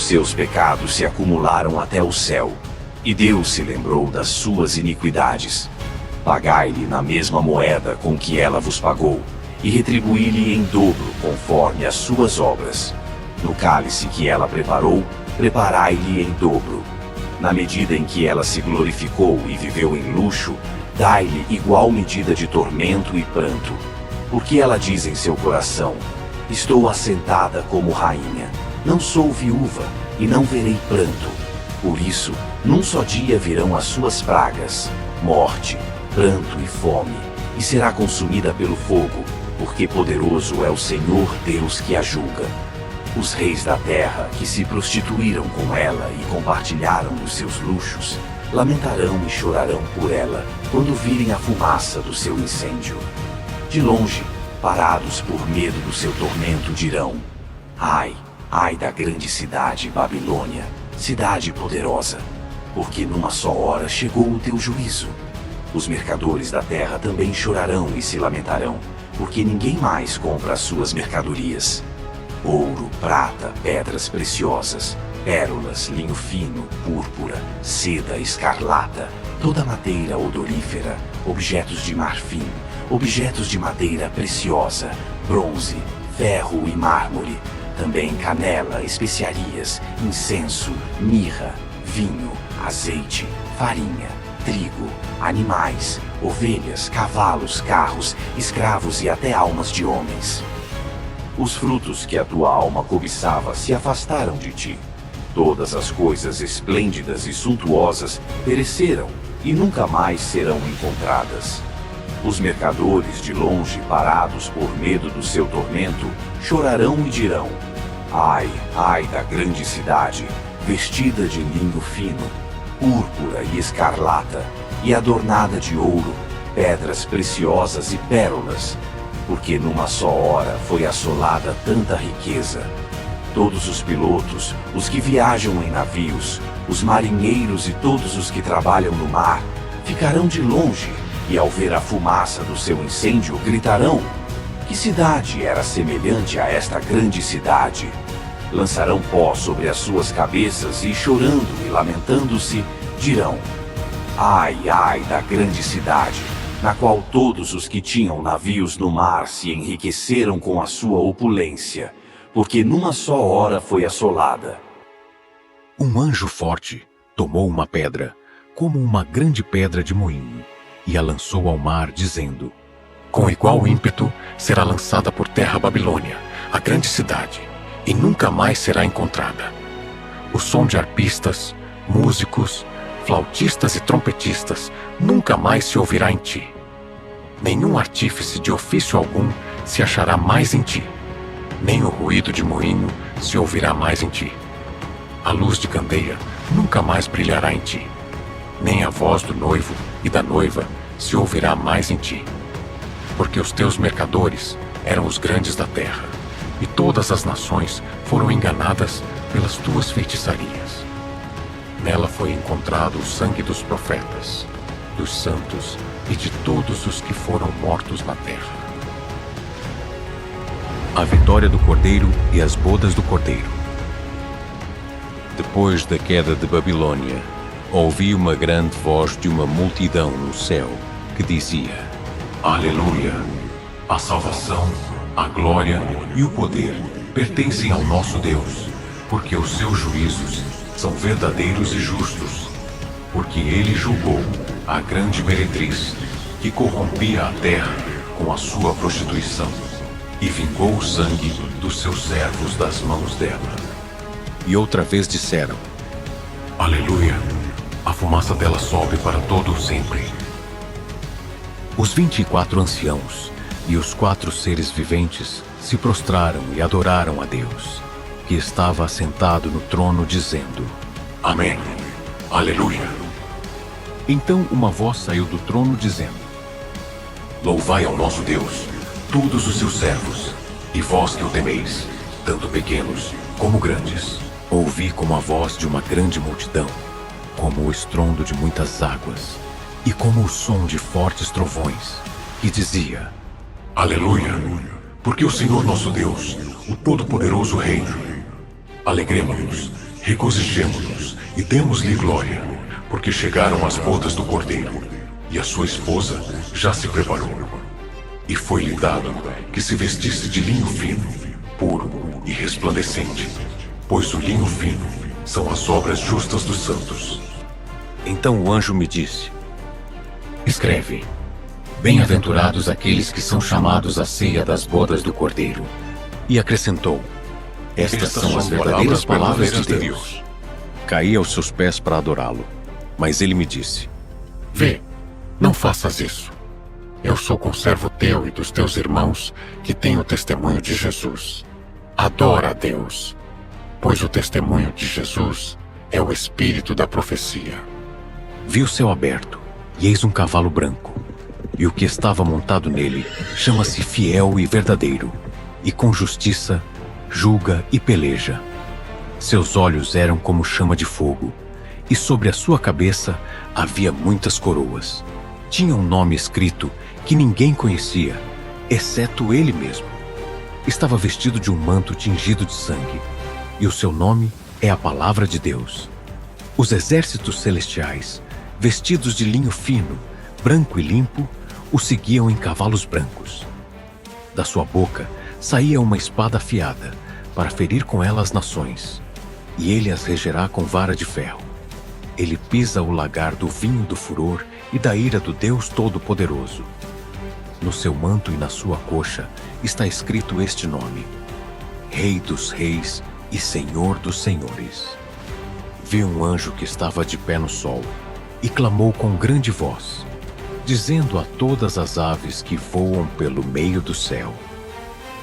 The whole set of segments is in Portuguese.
seus pecados se acumularam até o céu, e Deus se lembrou das suas iniquidades. Pagai-lhe na mesma moeda com que ela vos pagou, e retribuí-lhe em dobro conforme as suas obras. No cálice que ela preparou, preparai-lhe em dobro. Na medida em que ela se glorificou e viveu em luxo, dai-lhe igual medida de tormento e pranto. Porque ela diz em seu coração: estou assentada como rainha, não sou viúva e não verei pranto. Por isso, num só dia virão as suas pragas, morte, pranto e fome, e será consumida pelo fogo, porque poderoso é o Senhor Deus que a julga. Os reis da terra que se prostituíram com ela e compartilharam dos seus luxos, lamentarão e chorarão por ela quando virem a fumaça do seu incêndio. De longe, parados por medo do seu tormento, dirão: ai, ai da grande cidade Babilônia, cidade poderosa, porque numa só hora chegou o teu juízo. Os mercadores da terra também chorarão e se lamentarão, porque ninguém mais compra as suas mercadorias. Ouro, prata, pedras preciosas, pérolas, linho fino, púrpura, seda, escarlata, toda madeira odorífera, objetos de marfim, objetos de madeira preciosa, bronze, ferro e mármore, também canela, especiarias, incenso, mirra, vinho, azeite, farinha, trigo, animais, ovelhas, cavalos, carros, escravos e até almas de homens. Os frutos que a tua alma cobiçava se afastaram de ti. Todas as coisas esplêndidas e suntuosas pereceram e nunca mais serão encontradas. Os mercadores de longe, parados por medo do seu tormento, chorarão e dirão: ai, ai da grande cidade, vestida de linho fino, púrpura e escarlata, e adornada de ouro, pedras preciosas e pérolas, porque numa só hora foi assolada tanta riqueza. Todos os pilotos, os que viajam em navios, os marinheiros e todos os que trabalham no mar, ficarão de longe, e ao ver a fumaça do seu incêndio gritarão: que cidade era semelhante a esta grande cidade? Lançarão pó sobre as suas cabeças e, chorando e lamentando-se, dirão: ai, ai da grande cidade, na qual todos os que tinham navios no mar se enriqueceram com a sua opulência, porque numa só hora foi assolada. Um anjo forte tomou uma pedra, como uma grande pedra de moinho, e a lançou ao mar, dizendo: com igual ímpeto será lançada por terra a Babilônia, a grande cidade, e nunca mais será encontrada. O som de arpistas, músicos, flautistas e trompetistas nunca mais se ouvirá em ti. Nenhum artífice de ofício algum se achará mais em ti. Nem o ruído de moinho se ouvirá mais em ti. A luz de candeia nunca mais brilhará em ti. Nem a voz do noivo e da noiva se ouvirá mais em ti. Porque os teus mercadores eram os grandes da terra, e todas as nações foram enganadas pelas tuas feitiçarias. Nela foi encontrado o sangue dos profetas, dos santos e de todos os que foram mortos na terra. A vitória do Cordeiro e as bodas do Cordeiro. Depois da queda de Babilônia, ouvi uma grande voz de uma multidão no céu, que dizia: Aleluia! A salvação, a glória e o poder pertencem ao nosso Deus, porque os seus juízos são verdadeiros e justos, porque ele julgou a grande meretriz, que corrompia a terra com a sua prostituição, e vingou o sangue dos seus servos das mãos dela. E outra vez disseram: Aleluia! A fumaça dela sobe para todo o sempre. Os 24 anciãos e os 4 seres viventes se prostraram e adoraram a Deus, que estava assentado no trono, dizendo: Amém. Aleluia. Então uma voz saiu do trono dizendo: Louvai ao nosso Deus, todos os seus servos, e vós que o temeis, tanto pequenos como grandes. Ouvi como a voz de uma grande multidão, como o estrondo de muitas águas, e como o som de fortes trovões, que dizia: Aleluia, porque o Senhor nosso Deus, o Todo-Poderoso reina. Alegremo-nos Regozijemo-nos e demos-lhe glória, porque chegaram as bodas do Cordeiro, e a sua esposa já se preparou. E foi-lhe dado que se vestisse de linho fino, puro e resplandecente, pois o linho fino são as obras justas dos santos. Então o anjo me disse: escreve: bem-aventurados aqueles que são chamados à ceia das bodas do Cordeiro. E acrescentou: estas são as verdadeiras palavras de Deus. Caí aos seus pés para adorá-lo, mas ele me disse: Vê, não faças isso. Eu sou conservo teu e dos teus irmãos que têm o testemunho de Jesus. Adora a Deus, pois o testemunho de Jesus é o espírito da profecia. Vi o céu aberto, e eis um cavalo branco, e o que estava montado nele chama-se Fiel e Verdadeiro, e com justiça julga e peleja. Seus olhos eram como chama de fogo, e sobre a sua cabeça havia muitas coroas. Tinha um nome escrito que ninguém conhecia, exceto ele mesmo. Estava vestido de um manto tingido de sangue, e o seu nome é a Palavra de Deus. Os exércitos celestiais, vestidos de linho fino, branco e limpo, o seguiam em cavalos brancos. Da sua boca saía uma espada afiada, para ferir com ela as nações, e ele as regerá com vara de ferro. Ele pisa o lagar do vinho do furor e da ira do Deus Todo-Poderoso. No seu manto e na sua coxa está escrito este nome: Rei dos Reis e Senhor dos Senhores. Vi um anjo que estava de pé no sol e clamou com grande voz, dizendo a todas as aves que voam pelo meio do céu: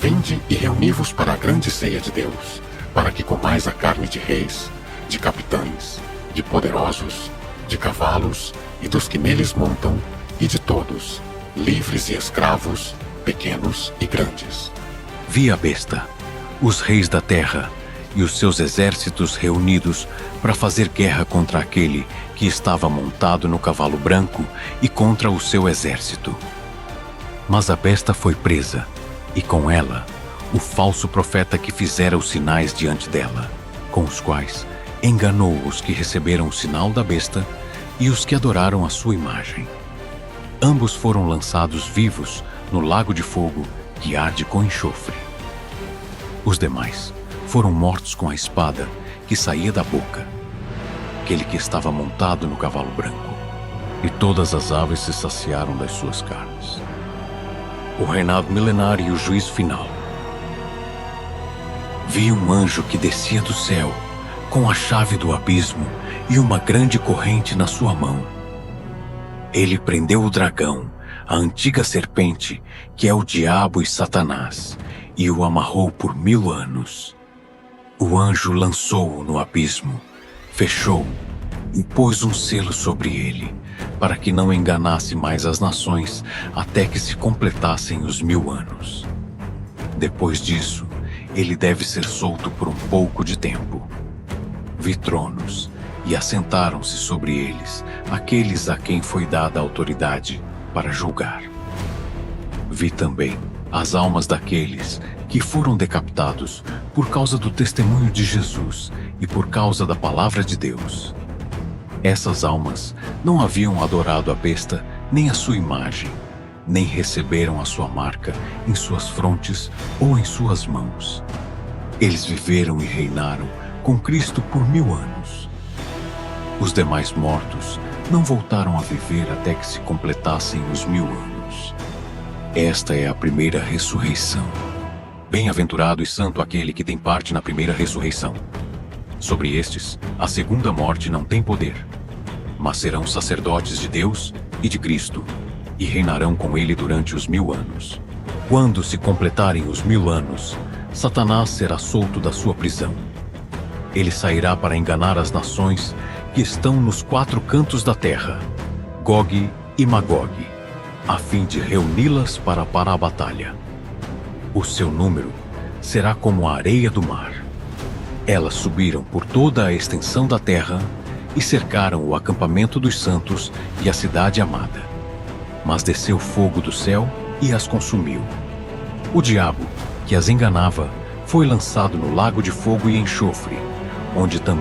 Vinde e reuni-vos para a grande ceia de Deus, para que comais a carne de reis, de capitães, de poderosos, de cavalos e dos que neles montam, e de todos, livres e escravos, pequenos e grandes. Vi a besta, os reis da terra e os seus exércitos reunidos para fazer guerra contra aquele que estava montado no cavalo branco e contra o seu exército. Mas a besta foi presa, e com ela o falso profeta que fizera os sinais diante dela, com os quais enganou os que receberam o sinal da besta e os que adoraram a sua imagem. Ambos foram lançados vivos no lago de fogo que arde com enxofre. Os demais foram mortos com a espada que saía da boca, aquele que estava montado no cavalo branco, e todas as aves se saciaram das suas carnes. O reinado milenar e o juízo final. Vi um anjo que descia do céu, com a chave do abismo e uma grande corrente na sua mão. Ele prendeu o dragão, a antiga serpente, que é o diabo e Satanás, e o amarrou por 1000 anos. O anjo lançou-o no abismo, fechou e pôs um selo sobre ele, para que não enganasse mais as nações até que se completassem os 1000 anos. Depois disso, ele deve ser solto por um pouco de tempo. Vi tronos, e assentaram-se sobre eles aqueles a quem foi dada a autoridade para julgar. Vi também as almas daqueles que foram decapitados por causa do testemunho de Jesus e por causa da palavra de Deus. Essas almas não haviam adorado a besta nem a sua imagem, nem receberam a sua marca em suas frontes ou em suas mãos. Eles viveram e reinaram com Cristo por 1000 anos. Os demais mortos não voltaram a viver até que se completassem os 1000 anos. Esta é a primeira ressurreição. Bem-aventurado e santo aquele que tem parte na primeira ressurreição. Sobre estes, a segunda morte não tem poder, mas serão sacerdotes de Deus e de Cristo, e reinarão com ele durante os 1000 anos. Quando se completarem os 1000 anos, Satanás será solto da sua prisão. Ele sairá para enganar as nações que estão nos 4 cantos da terra, Gog e Magog, a fim de reuni-las para a batalha. O seu número será como a areia do mar. Elas subiram por toda a extensão da terra e cercaram o acampamento dos santos e a cidade amada. Mas desceu fogo do céu e as consumiu. O diabo, que as enganava, foi lançado no lago de fogo e enxofre, onde também